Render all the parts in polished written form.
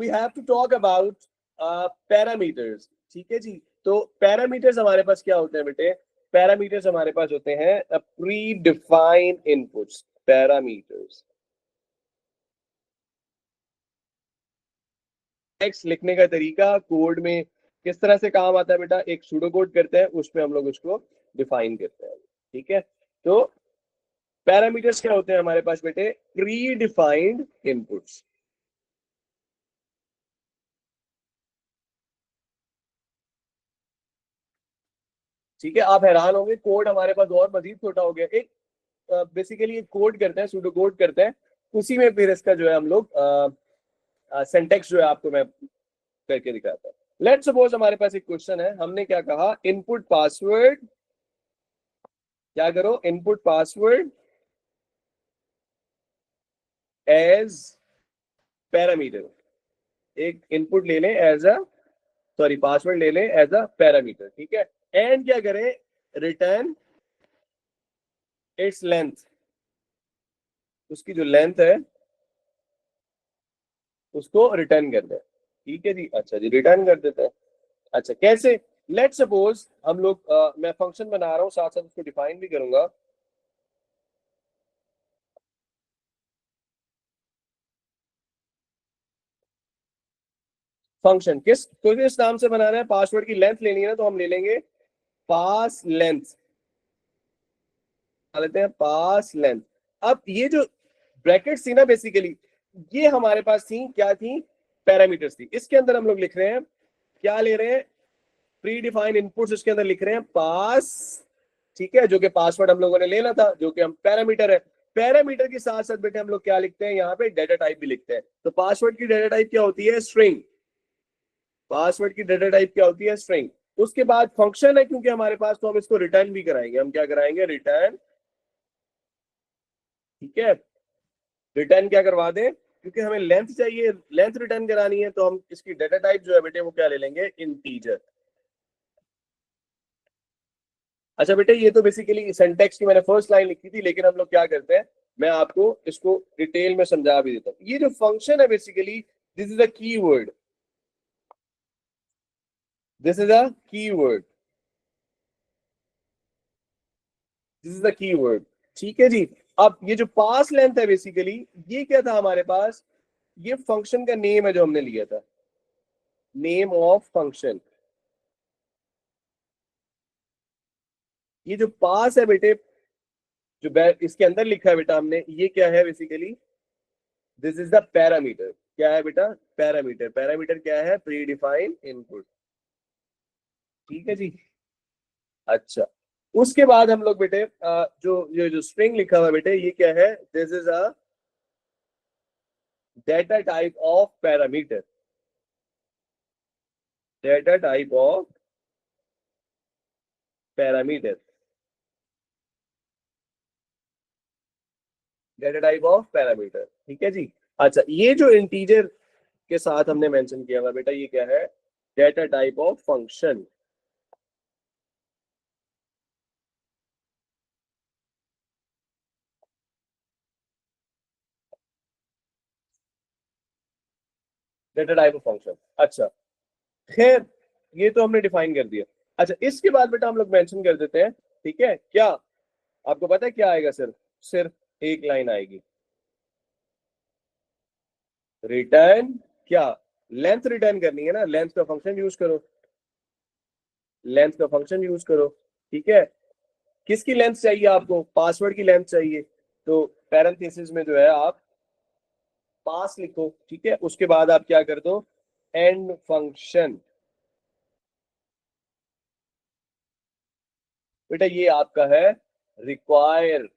We have to talk about parameters. ठीक है जी, तो पैरामीटर्स हमारे पास क्या होते हैं बेटे? पैरामीटर्स हमारे पास होते हैं pre defined inputs, parameters. Text लिखने का तरीका कोड में किस तरह से काम आता है बेटा? एक सूडो कोड करते हैं, उसमें हम लोग उसको डिफाइन करते हैं। ठीक है, तो पैरामीटर्स क्या होते हैं हमारे पास बेटे? Pre defined inputs. ठीक है, आप हैरान होंगे, कोड हमारे पास और मजीद छोटा हो गया। एक बेसिकली एक कोड करते हैं, सूडो कोड करते हैं, उसी में फिर इसका जो है हम लोग सिंटेक्स जो है आपको मैं करके दिखाता हूँ। लेट्स सपोज हमारे पास एक क्वेश्चन है, हमने क्या कहा? इनपुट पासवर्ड, क्या करो? Input password as parameter. एक इनपुट ले लें एज अ, सॉरी पासवर्ड ले लें एज अ पैरामीटर। ठीक है, एंड क्या करें? रिटर्न इट्स लेंथ, उसकी जो लेंथ है उसको रिटर्न कर दें। ठीक है जी, अच्छा जी, रिटर्न कर देते हैं। अच्छा, कैसे? लेट सपोज हम लोग मैं फंक्शन बना रहा हूँ, साथ साथ उसको डिफाइन भी करूंगा। फंक्शन किस नाम से बनाना है? पासवर्ड की लेंथ लेनी है ना, तो हम ले लेंगे पास लेंथ, लेते हैं पास लेंथ। अब ये जो ब्रैकेट्स थी ना, बेसिकली ये हमारे पास थी, क्या थी? पैरामीटर्स थी। इसके अंदर हम लोग लिख रहे हैं, क्या ले रहे हैं? प्री डिफाइंड इनपुट्स, इसके अंदर लिख रहे हैं पास। ठीक है, जो कि पासवर्ड हम लोगों ने लेना था, जो कि हम पैरामीटर है। पैरामीटर के साथ साथ बेटे हम लोग क्या लिखते हैं यहाँ पे? डेटा टाइप भी लिखते हैं। तो पासवर्ड की डेटा टाइप क्या होती है? स्ट्रिंग। पासवर्ड की डेटा टाइप क्या होती है? स्ट्रिंग। उसके बाद फंक्शन है क्योंकि हमारे पास, तो हम इसको रिटर्न भी कराएंगे। हम क्या कराएंगे? रिटर्न। ठीक है, रिटर्न क्या करवा दें? क्योंकि हमें लेंथ चाहिए, लेंथ रिटर्न करानी है, तो हम इसकी डेटा टाइप जो है बेटे वो क्या ले लेंगे? इंटीजर। अच्छा बेटे, ये तो बेसिकली सिंटैक्स की मैंने फर्स्ट लाइन लिखी थी, लेकिन हम लोग क्या करते हैं, मैं आपको इसको डिटेल में समझा भी देता हूँ। ये जो फंक्शन है basically, this is a keyword, this is a keyword, this is a keyword. ठीक है जी, अब ये जो पास लेंथ है बेसिकली, ये क्या था हमारे पास? ये फंक्शन का नेम है जो हमने लिया था, नेम ऑफ फंक्शन। ये जो पास है बेटे, जो इसके अंदर लिखा है बेटा हमने, ये क्या है basically? This is the parameter. क्या है बेटा? पैरामीटर। पैरामीटर क्या है? Pre defined input. ठीक है जी, अच्छा। उसके बाद हम लोग बेटे जो स्ट्रिंग लिखा हुआ है बेटे, ये क्या है? This is a data type of parameter, data type of parameter, data type of parameter. ठीक है जी, अच्छा। ये जो इंटीजर के साथ हमने मेंशन किया हुआ बेटा, ये क्या है? Data type of function. Data type of function, अच्छा। खैर, ये तो हमने डिफाइन कर दिया। अच्छा, इसके बाद बेटा हम लोग मेंशन कर देते हैं, ठीक है क्या? आपको पता है क्या आएगा? सिर्फ सिर्फ एक लाइन आएगी, रिटर्न क्या? लेंथ रिटर्न करनी है ना, लेंथ का फंक्शन यूज करो, लेंथ का फंक्शन यूज करो। ठीक है, किसकी लेंथ चाहिए आपको? पासवर्ड की लेंथ चाहिए, तो पैरेंथेसिस में जो है आप पास लिखो। ठीक है, उसके बाद आप क्या कर दो? And function. बेटा ये आपका है रिक्वायर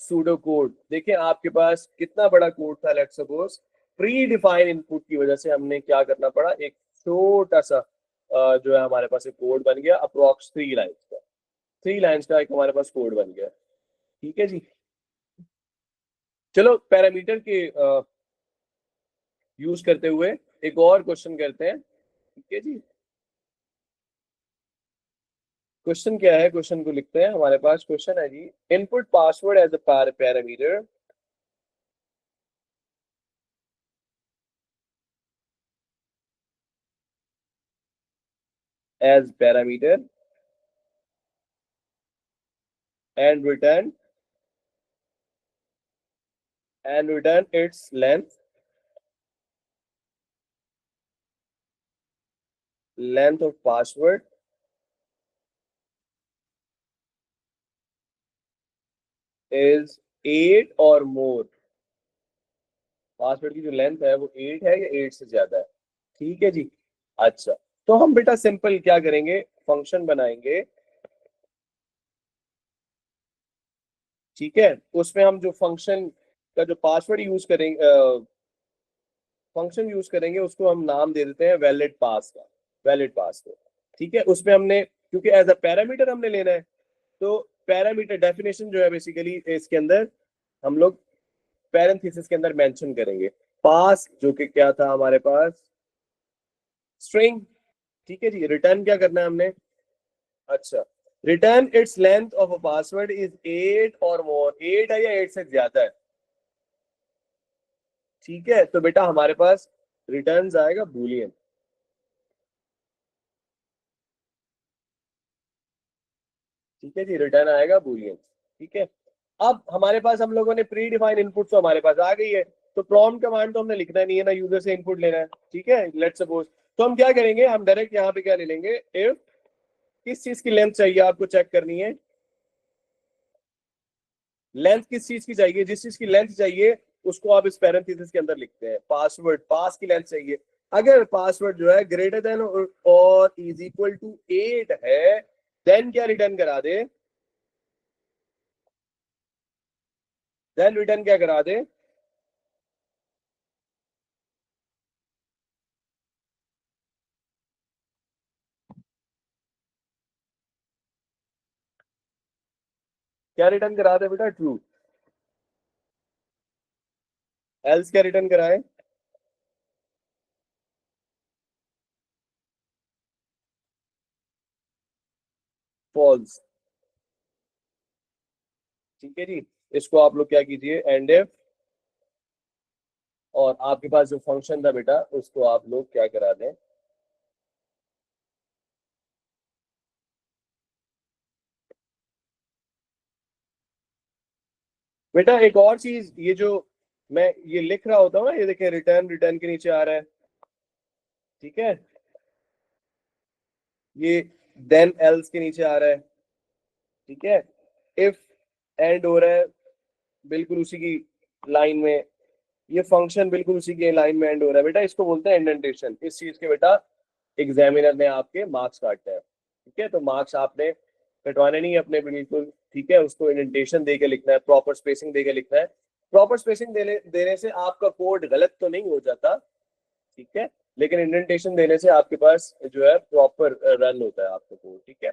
सूडो कोड। देखिए आपके पास कितना बड़ा कोड था। Let's suppose pre define input की वजह से हमने क्या करना पड़ा? एक छोटा सा जो है हमारे पास एक कोड बन गया, अप्रोक्स 3 लाइन्स का। 3 लाइन्स का एक हमारे पास कोड बन गया। ठीक है जी, चलो पैरामीटर के यूज करते हुए एक और क्वेश्चन करते हैं। ठीक है जी, क्वेश्चन क्या है? क्वेश्चन को लिखते हैं। हमारे पास क्वेश्चन है जी, input password as a parameter, as parameter and return its length of password is 8 or more। Password की जो लेंथ है वो 8 है या 8 से ज्यादा है। ठीक है जी। अच्छा, तो हम बेटा सिंपल क्या करेंगे, फंक्शन बनाएंगे। ठीक है, उसमें हम जो फंक्शन का जो पासवर्ड यूज करेंगे, फंक्शन यूज करेंगे, उसको हम नाम दे देते हैं वैलिड पास का, वैलिड पास को। ठीक है, उसमें हमने क्योंकि एज अ पैरामीटर हमने लेना है, तो पैरामीटर डेफिनेशन जो है बेसिकली इसके अंदर हम लोग पैरेंथेसिस के अंदर मेंशन करेंगे पास, जो कि क्या था हमारे पास, स्ट्रिंग। ठीक है जी, रिटर्न क्या करना है हमने, अच्छा, return its length of a password is 8 और मोर, 8 है या 8 से ज्यादा है। ठीक है, तो बेटा हमारे पास रिटर्न आएगा बूलियन। ठीक है जी, रिटर्न आएगा बूलियन। ठीक है, अब हमारे पास हम लोगों ने प्री डिफाइन इनपुट तो हमारे पास आ गई है, तो प्रॉम्प्ट कमांड तो हमने लिखना नहीं है ना, यूजर से इनपुट लेना है। ठीक है, लेट्स सपोज, तो हम क्या करेंगे, हम डायरेक्ट यहाँ पे क्या ले लेंगे, इफ किस चीज की लेंथ चाहिए आपको चेक करनी है, लेंथ किस चीज की चाहिए, जिस चीज की लेंथ चाहिए उसको आप इस पैरेंथेसिस के अंदर लिखते हैं, पासवर्ड, पास की लेंथ चाहिए। अगर पासवर्ड जो है ग्रेटर देन और इज इक्वल टू 8 है, देन क्या रिटर्न करा दे, देन रिटर्न क्या करा दे, क्या रिटर्न करा दे बेटा, ट्रू। एल्स क्या रिटर्न कराए, फॉल्स। ठीक है जी, इसको आप लोग क्या कीजिए, एंड इफ, और आपके पास जो फंक्शन था बेटा उसको आप लोग क्या करा दें, बेटा एक और चीज, ये जो मैं ये लिख रहा होता हूँ ना, ये देखें रिटर्न, रिटर्न के नीचे आ रहा है। ठीक है, ये देन एल्स के नीचे आ रहा है। ठीक है, इफ एंड हो रहा है बिल्कुल उसी की लाइन में, ये फंक्शन बिल्कुल उसी की लाइन में एंड हो रहा है बेटा, इसको बोलते हैं इंडेंटेशन। इस चीज के बेटा एग्जामिनर ने आपके मार्क्स काटना है। ठीक है, तो मार्क्स आपने कटवाने नहीं है अपने बिल्कुल। ठीक है, उसको इंडेंटेशन दे के लिखना है, प्रॉपर स्पेसिंग दे के लिखना है। प्रॉपर स्पेसिंग देने से आपका कोड गलत तो नहीं हो जाता, ठीक है, लेकिन इंडेंटेशन देने से आपके पास जो है प्रॉपर रन होता है आपका कोड। ठीक है,